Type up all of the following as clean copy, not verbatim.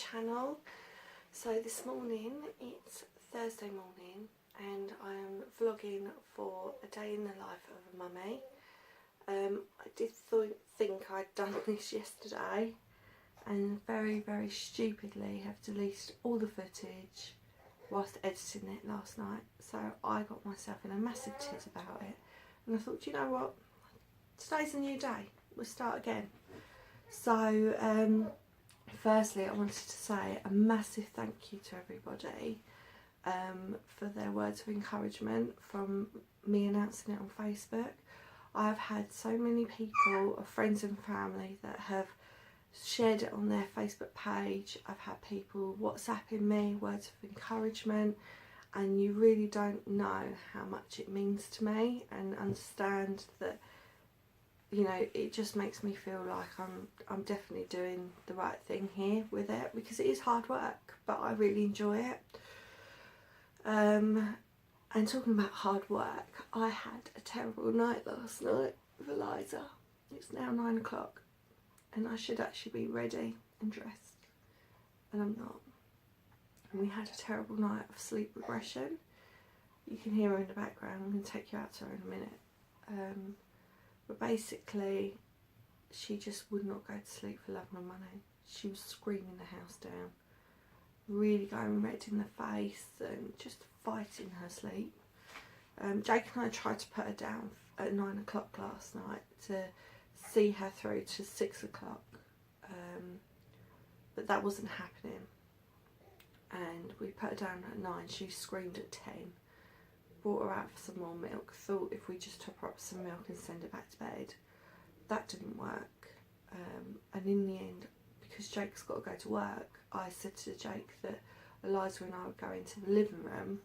channel. So this morning, it's Thursday morning and I'm vlogging for a day in the life of a mummy. I did think I'd done this yesterday and very stupidly have deleted all the footage whilst editing it last night. So I got myself in a massive tiz about it and I thought, you know what, today's a new day, we'll start again. So firstly I wanted to say a massive thank you to everybody for their words of encouragement from me announcing it on Facebook. I've had so many people, friends and family, that have shared it on their Facebook page. I've had people WhatsApping me words of encouragement, and you really don't know how much it means to me, and understand that, you know, it just makes me feel like I'm definitely doing the right thing here with it, because it is hard work, but I really enjoy it. And talking about hard work, I had a terrible night last night with Eliza. It's now 9 o'clock and I should actually be ready and dressed, and I'm not. And we had a terrible night of sleep regression. You can hear her in the background. I'm going to take you out to her in a minute. But basically, she just would not go to sleep for love nor money. She was screaming the house down, really going red in the face and just fighting her sleep. Jake and I tried to put her down at 9 o'clock last night to see her through to 6 o'clock, but that wasn't happening, and we put her down at 9. She screamed at 10. Brought her out for some more milk, thought if we just top her up some milk and send her back to bed. That didn't work, and in the end, because Jake's got to go to work, I said to Jake that Eliza and I would go into the living room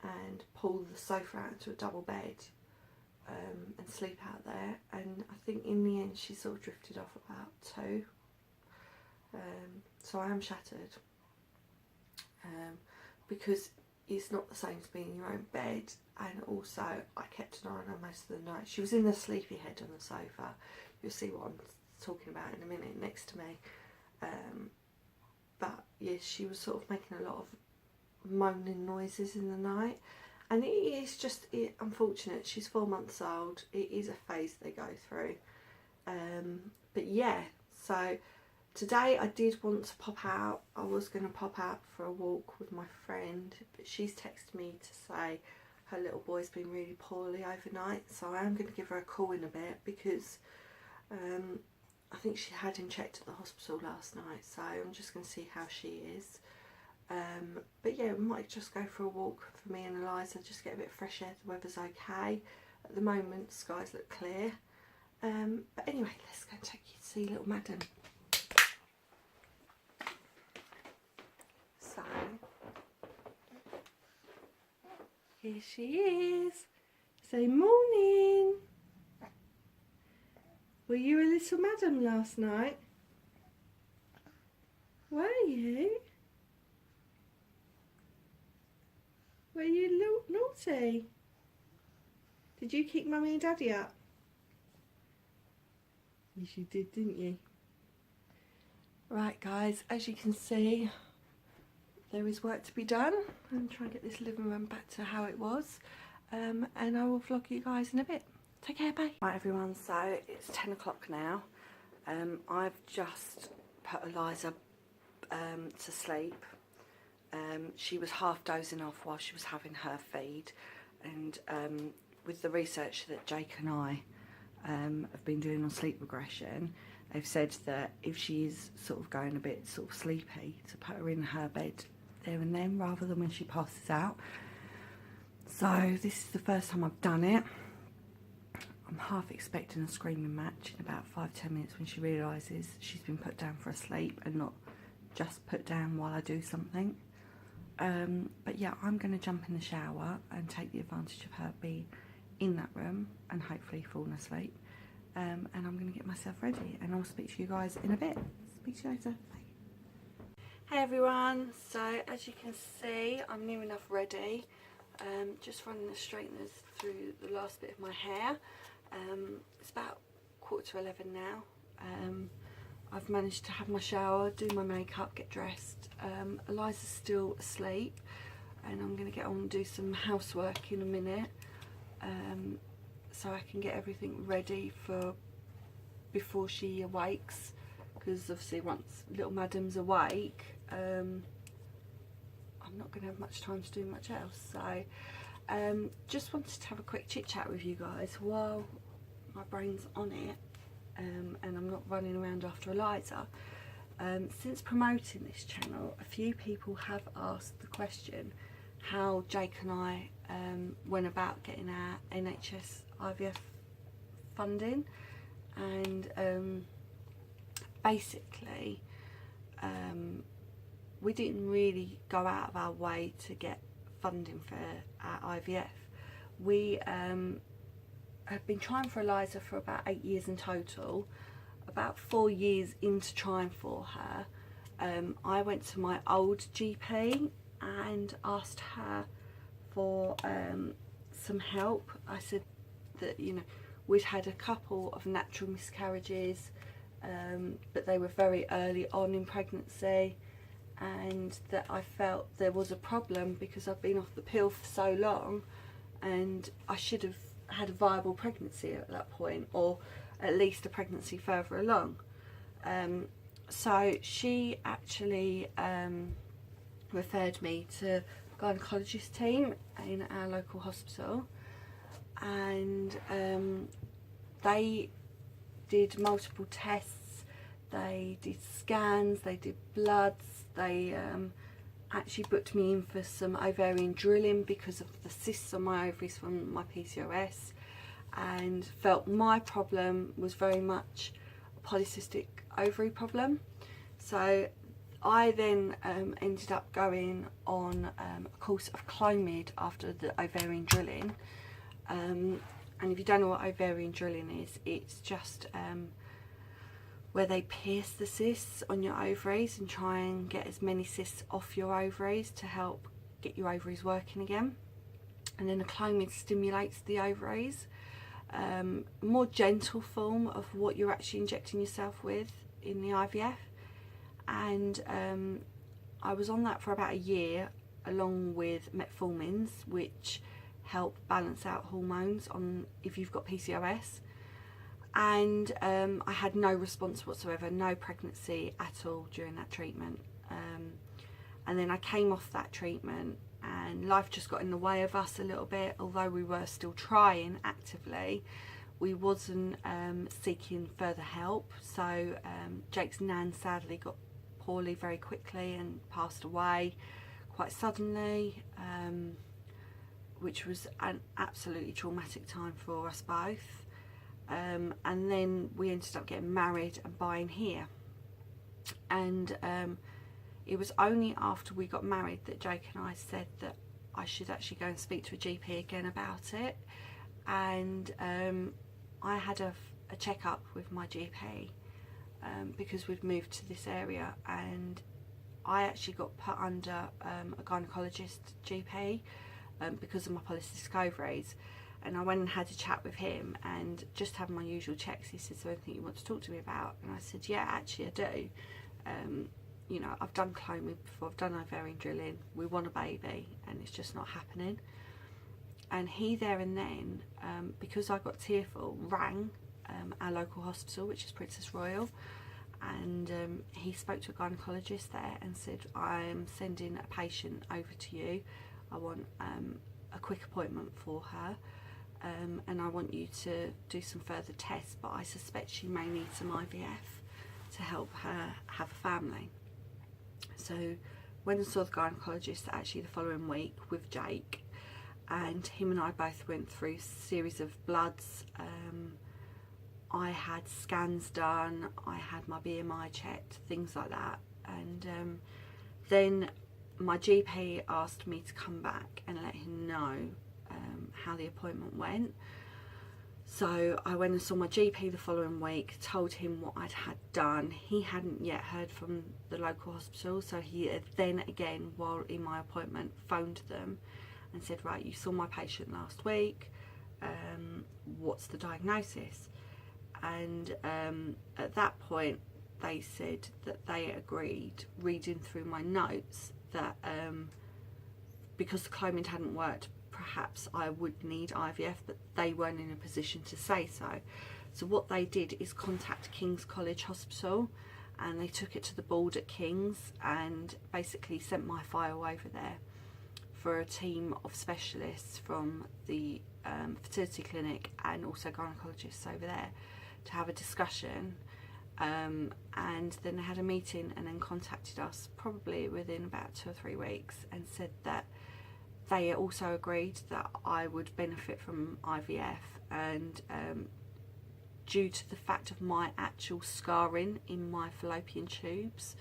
and pull the sofa out into a double bed and sleep out there. And I think in the end she sort of drifted off about 2. So I am shattered, because it's not the same as being in your own bed, and also I kept an eye on her most of the night. She was in the sleepy head on the sofa. You'll see what I'm talking about in a minute next to me. But yes, she was sort of making a lot of moaning noises in the night, and it is just unfortunate. She's 4 months old. It is a phase they go through. But yeah, so today I did want to pop out. I was going to pop out for a walk with my friend, but she's texted me to say her little boy's been really poorly overnight, so I am going to give her a call in a bit, because I think she had him checked at the hospital last night, so I'm just going to see how she is. But yeah, we might just go for a walk for me and Eliza, just get a bit of fresh air. The weather's okay. At the moment, skies look clear. But anyway, let's go and take you to see little Madam. So, here she is. Say morning. Were you a little Madam last night? Were you? Were you naughty? Did you keep Mummy and Daddy up? Yes, you did, didn't you? Right, guys, as you can see, there is work to be done. I'm trying to get this living room back to how it was, and I will vlog you guys in a bit. Take care, bye. Right, everyone, so it's 10 o'clock now. I've just put Eliza to sleep. She was half dozing off while she was having her feed, and with the research that Jake and I have been doing on sleep regression, they've said that if she is sort of going a bit sort of sleepy, to put her in her bed there and then rather than when she passes out. So this is the first time I've done it. I'm half expecting a screaming match in about 5-10 minutes when she realises she's been put down for a sleep and not just put down while I do something. But yeah, I'm going to jump in the shower and take the advantage of her being in that room and hopefully falling asleep. And I'm going to get myself ready, and I'll speak to you guys in a bit. Speak to you later. Bye. Hey everyone, so as you can see, I'm near enough ready. Just running the straighteners through the last bit of my hair. It's about 11:15 now. I've managed to have my shower, do my makeup, get dressed. Eliza's still asleep, and I'm going to get on and do some housework in a minute, so I can get everything ready for before she awakes, because obviously once little madam's awake, I'm not going to have much time to do much else. So just wanted to have a quick chit chat with you guys while my brain's on it, and I'm not running around after Eliza. Since promoting this channel, a few people have asked the question how Jake and I went about getting our NHS IVF funding, and basically we didn't really go out of our way to get funding for our IVF. We have been trying for Eliza for about 8 years in total. About 4 years into trying for her, I went to my old GP and asked her for some help. I said that, you know, we'd had a couple of natural miscarriages, but they were very early on in pregnancy, and that I felt there was a problem because I've been off the pill for so long, and I should have had a viable pregnancy at that point, or at least a pregnancy further along. So she actually referred me to a gynaecologist team in our local hospital, and they did multiple tests, they did scans, they did bloods, they actually booked me in for some ovarian drilling because of the cysts on my ovaries from my PCOS, and felt my problem was very much a polycystic ovary problem. So I then ended up going on a course of Clomid after the ovarian drilling, and if you don't know what ovarian drilling is, it's just where they pierce the cysts on your ovaries and try and get as many cysts off your ovaries to help get your ovaries working again. And then the Clomid stimulates the ovaries, a more gentle form of what you're actually injecting yourself with in the IVF. And I was on that for about a year, along with metformins, which help balance out hormones on if you've got PCOS. And I had no response whatsoever, no pregnancy at all during that treatment. And then I came off that treatment, and life just got in the way of us a little bit. Although we were still trying actively, we wasn't seeking further help. So Jake's nan sadly got poorly very quickly and passed away quite suddenly, which was an absolutely traumatic time for us both. And then we ended up getting married and buying here, and it was only after we got married that Jake and I said that I should actually go and speak to a GP again about it. And I had a checkup with my GP because we'd moved to this area, and I actually got put under a gynaecologist GP because of my polycystic ovaries. And I went and had a chat with him, and just having my usual checks, he said, "Is there anything you want to talk to me about?" And I said, "Yeah, actually I do. You know, I've done Clomid before, I've done ovarian drilling, we want a baby, and it's just not happening." And he there and then, because I got tearful, rang our local hospital, which is Princess Royal, and he spoke to a gynaecologist there and said, "I'm sending a patient over to you. I want a quick appointment for her, and I want you to do some further tests, but I suspect she may need some IVF to help her have a family." So went and saw the gynaecologist actually the following week with Jake, and him and I both went through a series of bloods. I had scans done, I had my BMI checked, things like that, and then my GP asked me to come back and let him know how the appointment went. So I went and saw my GP the following week, told him what I'd had done. He hadn't yet heard from the local hospital, so he had then again, while in my appointment, phoned them and said, "Right, you saw my patient last week, what's the diagnosis?" And at that point they said that they agreed, reading through my notes, that because the Clomid hadn't worked, perhaps I would need IVF, but they weren't in a position to say so. So what they did is contact King's College Hospital, and they took it to the board at King's and basically sent my file over there for a team of specialists from the fertility clinic and also gynecologists over there to have a discussion. And then they had a meeting and then contacted us probably within about 2 or 3 weeks and said that they also agreed that I would benefit from IVF, and due to the fact of my actual scarring in my fallopian tubes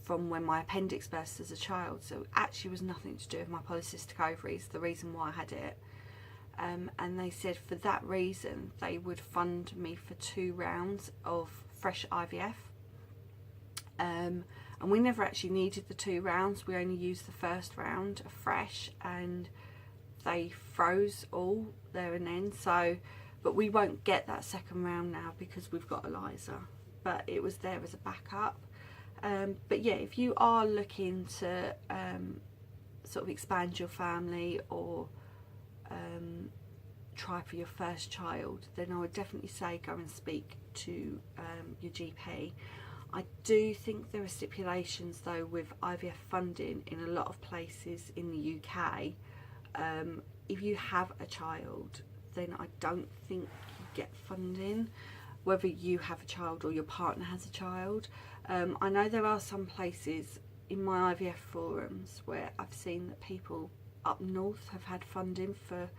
from when my appendix burst as a child, so it actually was nothing to do with my polycystic ovaries, the reason why I had it. And they said for that reason they would fund me for 2 rounds of fresh IVF. And we never actually needed the 2 rounds, we only used the first round of fresh, and they froze all there and then. So, but we won't get that second round now because we've got Eliza, but it was there as a backup. But yeah, if you are looking to sort of expand your family or try for your first child, then I would definitely say go and speak to your GP. I do think there are stipulations though with IVF funding in a lot of places in the UK. If you have a child, then I don't think you get funding, whether you have a child or your partner has a child. I know there are some places in my IVF forums where I've seen that people up north have had funding for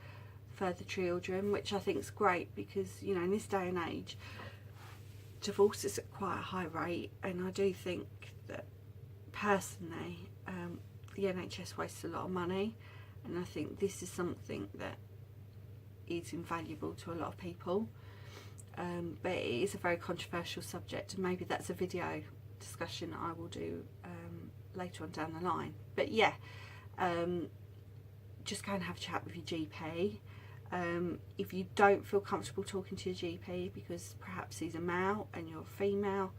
further children, which I think is great because, you know, in this day and age, divorce is at quite a high rate, and I do think that personally the NHS wastes a lot of money, and I think this is something that is invaluable to a lot of people. But it is a very controversial subject, and maybe that's a video discussion I will do later on down the line. But yeah, just go and have a chat with your GP. If you don't feel comfortable talking to your GP because perhaps he's a male and you're a female,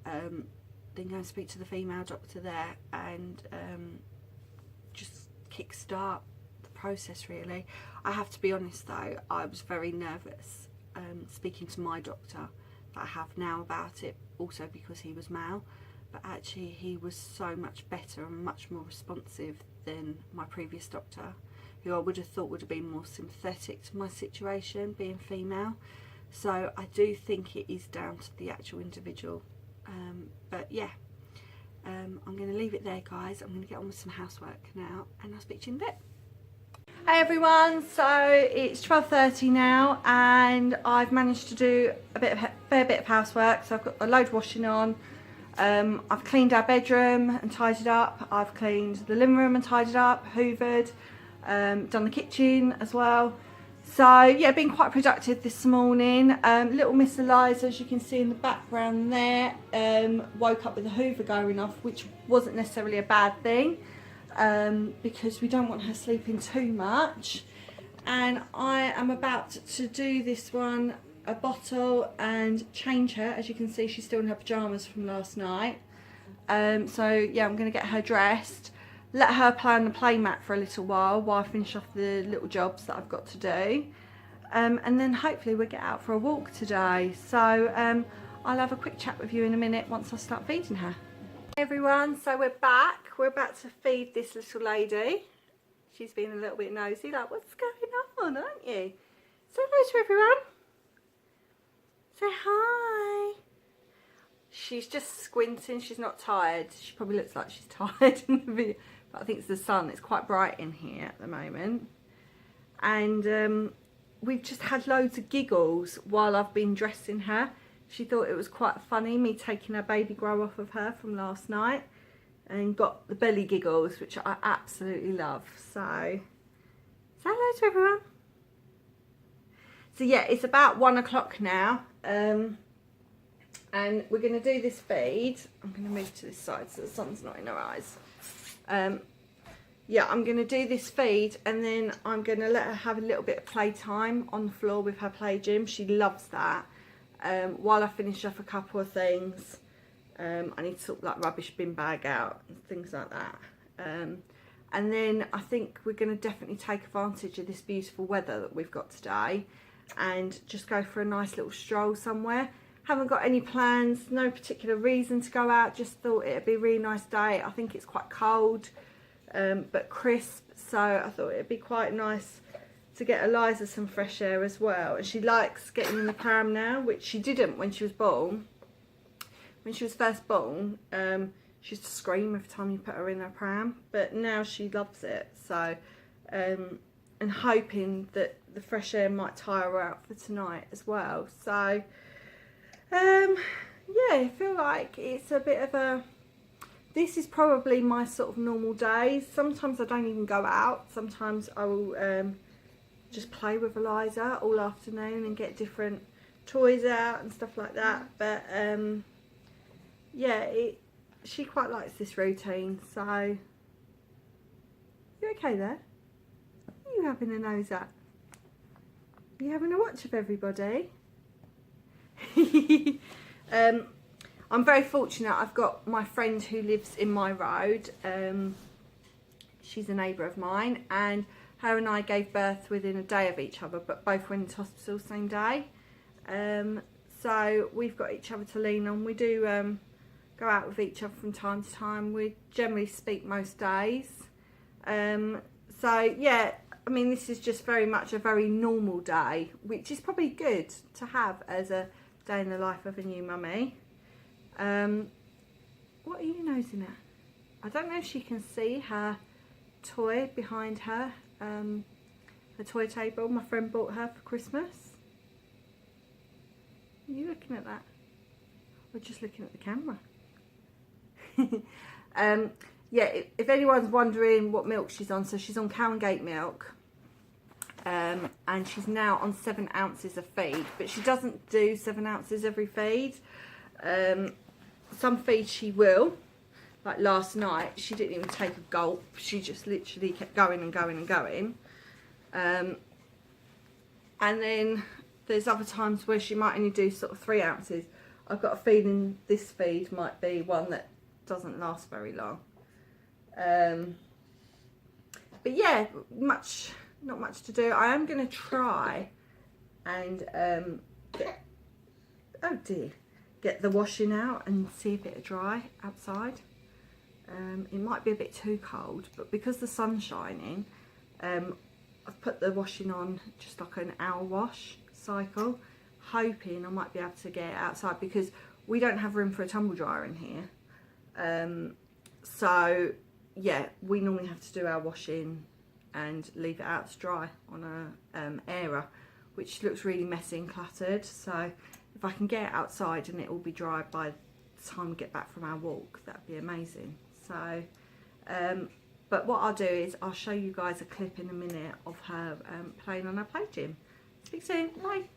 then go and speak to the female doctor there and just kickstart the process really. I have to be honest though, I was very nervous speaking to my doctor that I have now about it, also because he was male, but actually he was so much better and much more responsive than my previous doctor, who I would have thought would have been more sympathetic to my situation being female. So I do think it is down to the actual individual. But yeah, I'm going to leave it there guys. I'm going to get on with some housework now and I'll speak to you in a bit. Hey everyone, so it's 12:30 now and I've managed to do a fair bit of housework. So I've got a load of washing on. I've cleaned our bedroom and tidied up. I've cleaned the living room and tidied up, hoovered, done the kitchen as well. So yeah, been quite productive this morning. Little Miss Eliza, as you can see in the background there, woke up with the hoover going off, which wasn't necessarily a bad thing. Because we don't want her sleeping too much, and I am about to do this one a bottle and change her. As you can see, she's still in her pyjamas from last night, so yeah, I'm going to get her dressed, let her play on the play mat for a little while I finish off the little jobs that I've got to do, and then hopefully we'll get out for a walk today. So I'll have a quick chat with you in a minute once I start feeding her. Hey everyone, so we're back. We're about to feed this little lady. She's been a little bit nosy, like, what's going on, aren't you? Say hello to everyone. Say hi. She's just squinting, she's not tired. She probably looks like she's tired in the video, but I think it's the sun. It's quite bright in here at the moment. And we've just had loads of giggles while I've been dressing her. She thought it was quite funny, me taking her baby grow off of her from last night, and got the belly giggles, which I absolutely love. So, say hello to everyone. So yeah, it's about 1 o'clock now, and we're going to do this feed. I'm going to move to this side so the sun's not in her eyes. Yeah, I'm going to do this feed, and then I'm going to let her have a little bit of playtime on the floor with her play gym. She loves that. while I finish off a couple of things. I need to sort like rubbish bin bag out and things like that. And then I think we're going to definitely take advantage of this beautiful weather that we've got today and just go for a nice little stroll somewhere. Haven't got any plans, no particular reason to go out, just thought it'd be a really nice day. I think it's quite cold, but crisp, so I thought it'd be quite nice to get Eliza some fresh air as well. And she likes getting in the pram now, which she didn't when she was born. When she was first born, she used to scream every time you put her in her pram, but now she loves it. So, and hoping that the fresh air might tire her out for tonight as well. So, yeah, I feel like it's a bit of a, this is probably my sort of normal days. Sometimes I don't even go out. Sometimes I will just play with Eliza all afternoon and get different toys out and stuff like that. But yeah, she quite likes this routine. So, you okay there? Are you having a nose up? Are you having a watch of everybody? I'm very fortunate. I've got my friend who lives in my road. She's a neighbour of mine, and her and I gave birth within a day of each other, but both went into hospital the same day. So we've got each other to lean on. We do go out with each other from time to time. We generally speak most days. So yeah, I mean, this is just very much a very normal day, which is probably good to have as a day in the life of a new mummy. What are you nosing at? I don't know if she can see her toy behind her, her toy table my friend bought her for Christmas. Are you looking at that? Or just looking at the camera? Yeah, if anyone's wondering what milk she's on, so she's on cow and gate milk. And she's now on 7 ounces of feed, but she doesn't do 7 ounces every feed. Some feeds she will, like last night she didn't even take a gulp, she just literally kept going and going and going. And then there's other times where she might only do sort of 3 ounces. I've got a feeling this feed might be one that doesn't last very long. But yeah, not much to do. I am going to try and get the washing out and see if it'll dry outside. It might be a bit too cold, but because the sun's shining, I've put the washing on just like an hour wash cycle, hoping I might be able to get it outside because we don't have room for a tumble dryer in here. So yeah, we normally have to do our washing and leave it out to dry on a airer, which looks really messy and cluttered. So if I can get it outside and it will be dry by the time we get back from our walk, that'd be amazing. So but what I'll do is I'll show you guys a clip in a minute of her playing on her play gym. Speak soon, bye.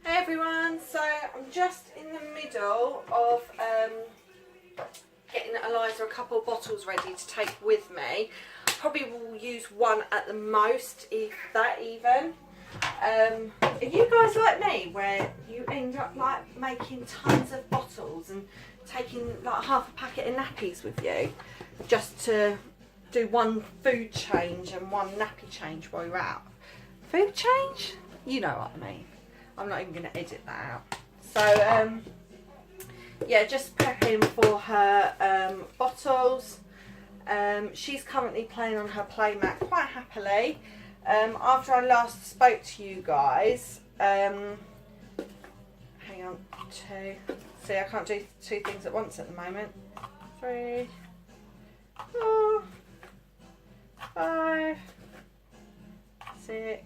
Hey everyone, so I'm just in the middle of getting Eliza a couple of bottles ready to take with me. Probably will use one at the most, if that even. Are you guys like me, where you end up like making tons of bottles and taking like half a packet of nappies with you just to do one food change and one nappy change while you're out? Food change? You know what I mean. I'm not even going to edit that out. So yeah, just prepping for her bottles. She's currently playing on her playmat quite happily. After I last spoke to you guys, hang on, 2. See, I can't do 2 things at once at the moment. 3, 4, 5, 6,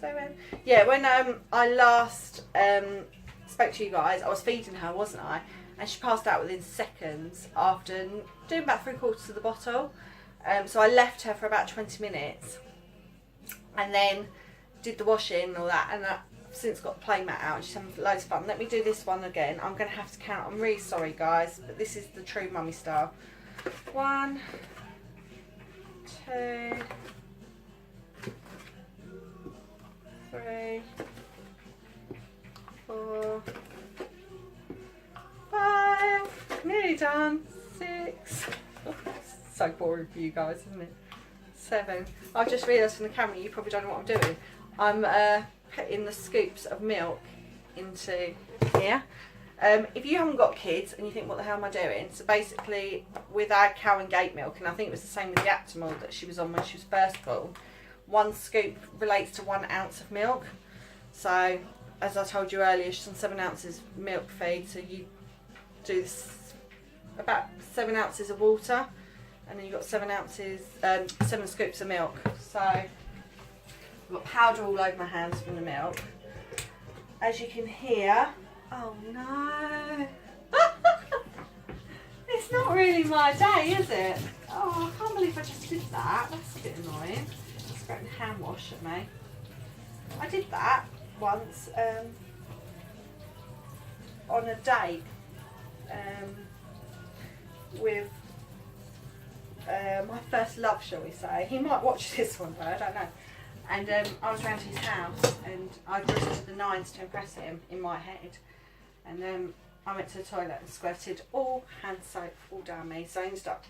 7. Yeah, when I last spoke to you guys, I was feeding her, wasn't I? And she passed out within seconds after doing about 3/4 of the bottle. So I left her for about 20 minutes and then did the washing and all that, and I've since got the playmat out and she's having loads of fun. Let me do this one again. I'm going to have to count. I'm really sorry guys, but this is the true mummy style. 1, 2, 3, So boring for you guys, isn't it? 7. I've just realised from the camera, you probably don't know what I'm doing. I'm putting the scoops of milk into here. If you haven't got kids and you think, what the hell am I doing? So basically, with our cow and gate milk, and I think it was the same with the Aptamil that she was on when she was first born, 1 scoop relates to 1 ounce of milk. So, as I told you earlier, she's on 7 ounces milk feed, so you do this, about 7 ounces of water, and then you've got 7 ounces, 7 scoops of milk. So, I've got powder all over my hands from the milk. As you can hear, oh no, it's not really my day, is it? Oh, I can't believe I just did that. That's a bit annoying. It's getting hand wash at me. I did that once on a date with my first love, shall we say. He might watch this one though, I don't know. And I was round to his house and I dressed to the nines to impress him in my head. And I went to the toilet and squirted all hand soap all down me. So I ended up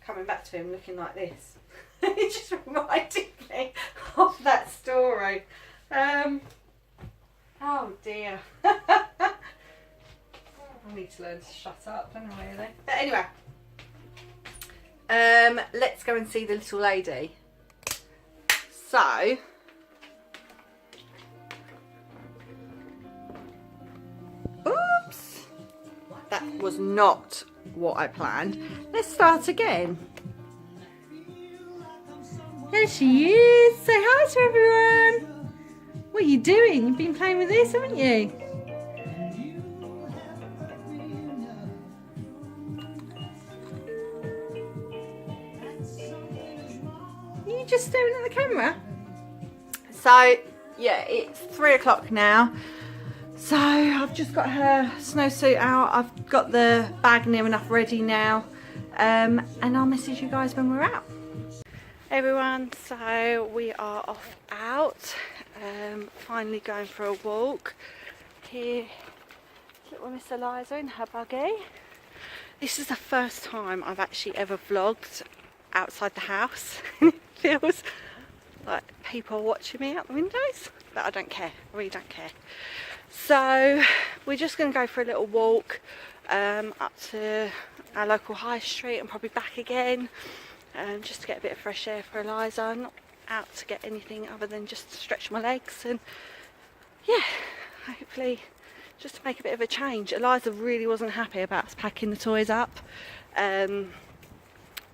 coming back to him looking like this. It just reminded me of that story. Oh dear. I need to learn to shut up, don't I really? But anyway, let's go and see the little lady. So, oops, that was not what I planned. Let's start again. There she is. Say hi to everyone. What are you doing? You've been playing with this, haven't you? Are you just staring at the camera? So, yeah, it's 3 o'clock now. So, I've just got her snowsuit out. I've got the bag near enough ready now. And I'll message you guys when we're out. Hey everyone, so we are off out. Finally going for a walk. Here, little Miss Eliza in her buggy. This is the first time I've actually ever vlogged outside the house. It feels like people are watching me out the windows, but I don't care. I really don't care. So we're just going to go for a little walk up to our local high street and probably back again, just to get a bit of fresh air for Eliza. I'm not out to get anything other than just to stretch my legs and yeah, hopefully just to make a bit of a change. Eliza really wasn't happy about us packing the toys up.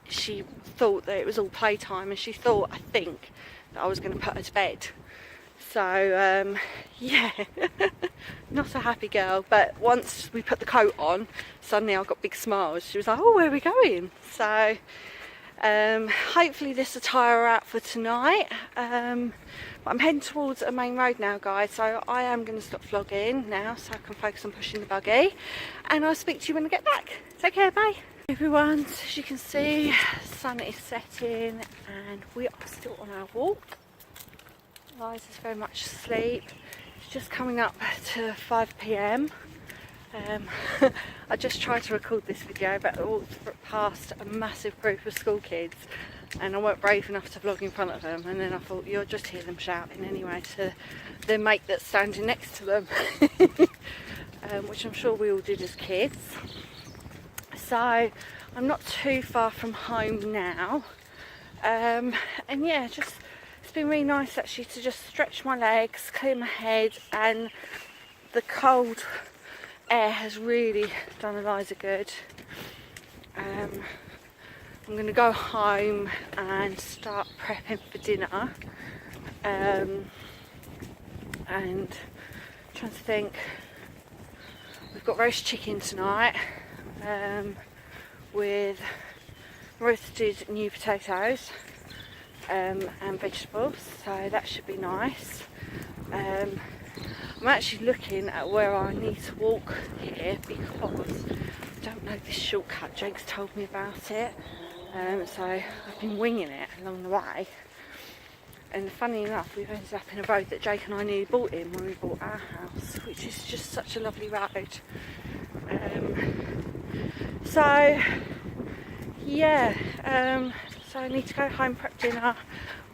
She thought that it was all playtime, and she thought, I think, that I was going to put her to bed. So yeah, not a happy girl. But once we put the coat on, suddenly I got big smiles. She was like, oh, where are we going? So hopefully this will tire her out for tonight. But I'm heading towards a main road now, guys, so I am going to stop vlogging now so I can focus on pushing the buggy, and I'll speak to you when I get back. Take care, bye. Everyone, as you can see, the sun is setting and we are still on our walk. Eliza's very much asleep. It's just coming up to 5 PM. I just tried to record this video, but I walked past a massive group of school kids and I weren't brave enough to vlog in front of them, and then I thought, you'll just hear them shouting anyway to their mate that's standing next to them. Which I'm sure we all did as kids. So I'm not too far from home now, and yeah, just it's been really nice actually to just stretch my legs, clear my head, and the cold air has really done Eliza good. I'm going to go home and start prepping for dinner, and trying to think, we've got roast chicken tonight with roasted new potatoes and vegetables, so that should be nice. I'm actually looking at where I need to walk here because I don't know this shortcut. Jake's told me about it, so I've been winging it along the way, and funny enough we've ended up in a road that Jake and I nearly bought in when we bought our house, which is just such a lovely road. So yeah, so I need to go home, prep dinner.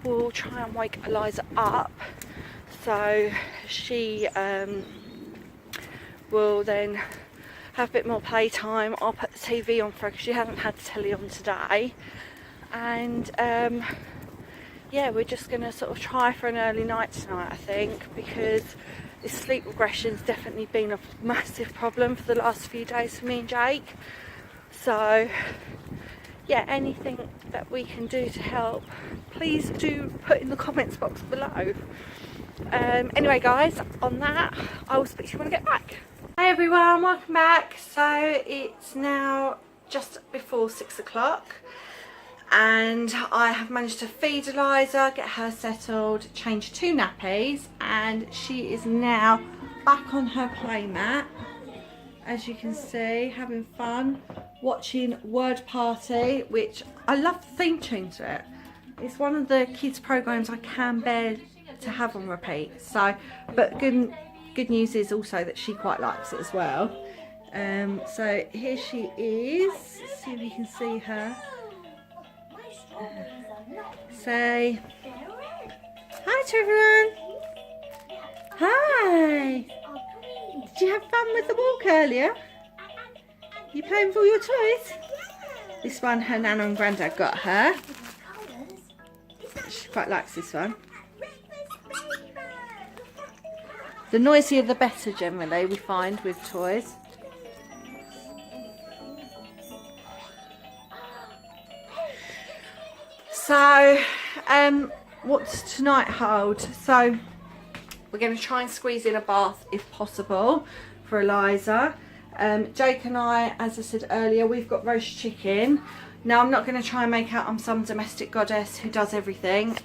We'll try and wake Eliza up so she will then have a bit more playtime. I'll put the TV on for her because she hasn't had the telly on today. And yeah, we're just going to sort of try for an early night tonight, I think, because this sleep regression's definitely been a massive problem for the last few days for me and Jake. So yeah, anything that we can do to help, please do put in the comments box below. Anyway guys, on that, I will speak to you when I get back. Hey everyone, welcome back. So it's now just before 6 o'clock and I have managed to feed Eliza, get her settled, change 2 nappies, and she is now back on her playmat, as you can see, having fun, watching Word Party, which I love the theme tune to it. It's one of the kids programs I can bear to have on repeat. So, but good news is also that she quite likes it as well. So here she is. Let's see if you can see her. Say hi to everyone. Hi. Did you have fun with the walk earlier? You playing with all your toys? This one her nana and granddad got her. She quite likes this one. The noisier the better generally, we find, with toys. So, what's tonight hold? So, we're going to try and squeeze in a bath if possible for Eliza. Jake and I, as I said earlier, we've got roast chicken. Now, I'm not going to try and make out I'm some domestic goddess who does everything.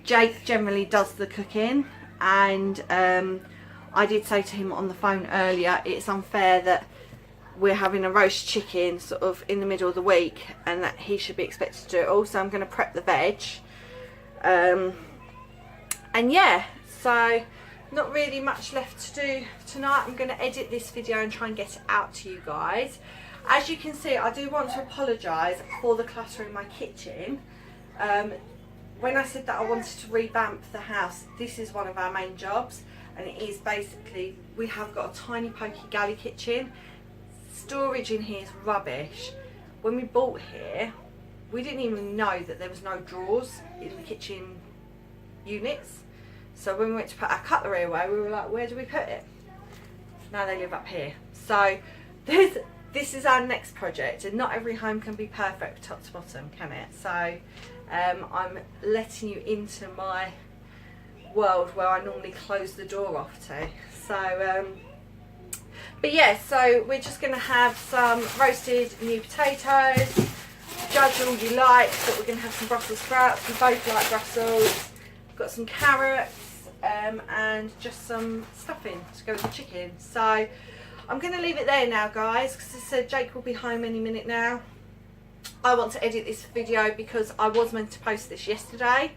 Jake generally does the cooking, and I did say to him on the phone earlier, it's unfair that we're having a roast chicken sort of in the middle of the week and that he should be expected to do it all. So I'm going to prep the veg. And yeah, so not really much left to do tonight. I'm going to edit this video and try and get it out to you guys. As you can see, I do want to apologise for the clutter in my kitchen. When I said that I wanted to revamp the house, this is one of our main jobs, and it is basically, we have got a tiny pokey galley kitchen. Storage in here is rubbish. When we bought here, we didn't even know that there was no drawers in the kitchen units. So when we went to put our cutlery away, we were like, where do we put it? Now they live up here. So this is our next project, and not every home can be perfect top to bottom, can it? So I'm letting you into my world where I normally close the door off to. So but yeah, so we're just going to have some roasted new potatoes. Judge all you like, but we're going to have some Brussels sprouts. We both like Brussels. We've got some carrots and just some stuffing to go with the chicken. So I'm going to leave it there now, guys, because I said Jake will be home any minute now. I want to edit this video because I was meant to post this yesterday.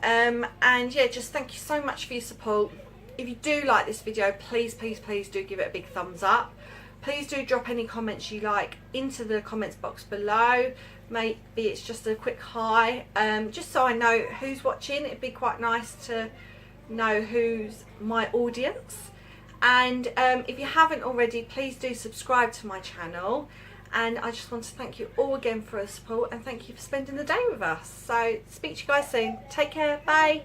And yeah, just thank you so much for your support. If you do like this video, please do give it a big thumbs up. Please do drop any comments you like into the comments box below. Maybe it's just a quick hi, just so I know who's watching. It'd be quite nice to know who's my audience. And if you haven't already, please do subscribe to my channel. And I just want to thank you all again for the support, and thank you for spending the day with us. So speak to you guys soon. Take care. Bye.